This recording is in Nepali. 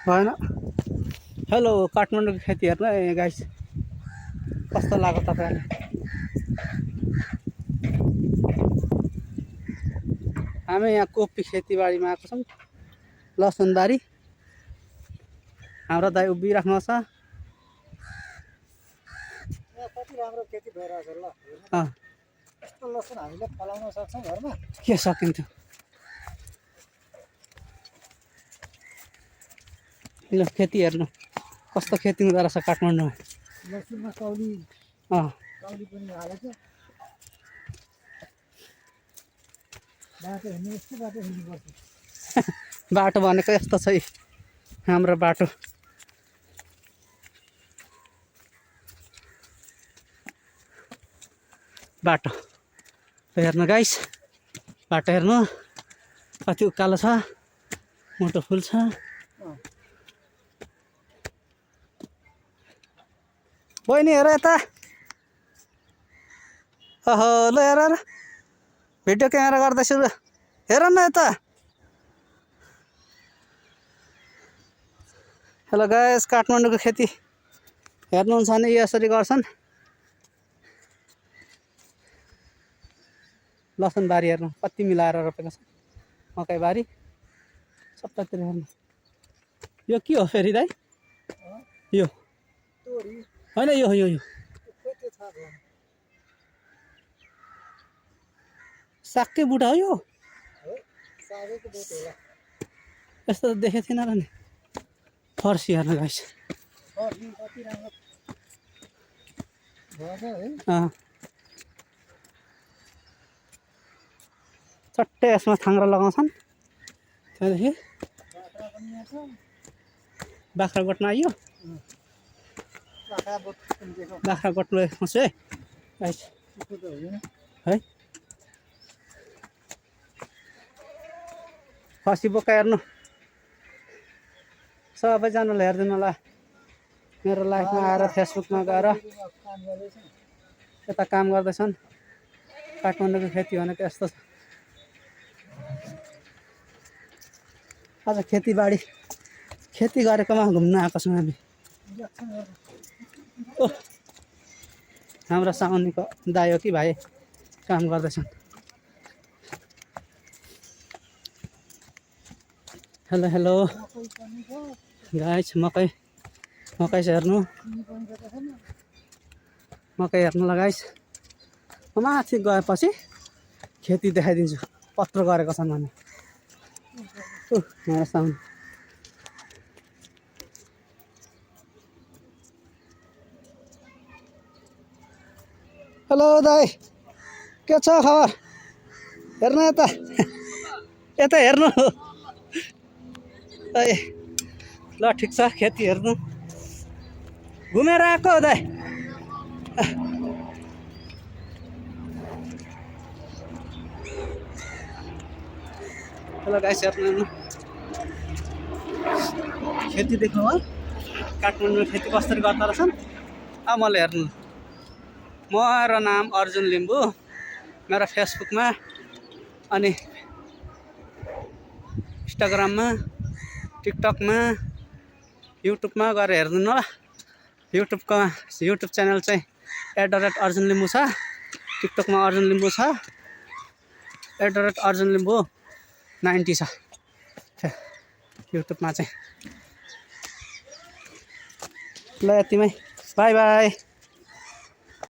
भएन। हेलो काठमाडौँको खेती हेर्नु है गाइस, कस्तो लाग्यो तपाईँहरूलाई। हामी यहाँ कोपी खेतीबारीमा आएको छौँ, लसुनबारी। हाम्रो दाइ उभिराख्नु छ। कति राम्रो खेती भइरहेछ ल। यस्तो लसुन हामीले फलाउन सक्छौँ घरमा? के सकिन्थ्यो। ल खेती हेर्नु कस्तो खेती हुँदो रहेछ काठमाडौँमा। लसुनमा कौली अँ पनि हालेको। बाटो हिँड्नु यस्तो बाटो हिँड्नुपर्छ। बाटो भनेको यस्तो छ हाम्रो बाटो। बाटो हेर्नु गाइस, बाटो हेर्नु कति उकालो छ, मोटो फुल छ। बहिनी हेर यता। ओहो ल हेर हेर, भिडियो क्यामेरा गर्दैछु ल, हेर न यता। हेलो गाइस, काठमाडौँको खेती हेर्नुहुन्छ भने यसरी गर्छन्। लसुन बारी हेर्नु कति मिलाएर रोपेको छ, मकै बारी सबैतिर हेर्नु। यो के हो फेरि दाइ? यो होइन, यो यो यो सागकै बुढा हो यो? यस्तो त देखेको थिएन र नि। फर्सी हेर्नु गाइस, चट्टै यसमा थाङ्ग्रा लगाउँछन्। त्यहाँदेखि बाख्राकोटमा आइयो, बाख्राकोटमा फस्यो है गाइस है। खसी बोका हेर्नु सबैजनाले हेरिदिनु होला। मेरो लाइफमा आएर फेसबुकमा गएर यता काम गर्दैछन्। काठमाडौँको खेती भनेको यस्तो छ। आज खेतीबाडी खेती गरेकोमा घुम्न आएको छौँ हामी। ओ हाम्रो साउनीको दाइ हो कि भाइ काम गर्दैछन्। हेलो हेलो गाइस, मकै छ हेर्नु, मकै हेर्नु ल गाइस। माथि गएपछि खेती देखाइदिन्छु, पत्र गरेको छन् भने। मेरो साउन्ड हेलो दाइ, के छ खबर? हेर्नु यता, यता हेर्नु। ल ठिक छ, खेती हेर्नु घुमेर आएको दाइ। हेलो गाइस, हेर्नु खेती देख्नु हो काठमाडौँमा खेती कसरी गर्दो रहेछन्। अब मैले हेर्नु, मेरो नाम अर्जुन लिम्बू, मेरो फेसबुकमा अनि इन्स्टाग्राममा, टिकटकमा, युट्युबमा गएर हेर्नु ल। युट्युब च्यानल चाहिँ @अर्जुन लिम्बू छ, टिकटकमा अर्जुन लिम्बू छ, @अर्जुन लिम्बू 90 छ युट्युबमा चाहिँ। ल यतिमै, बाई बाई।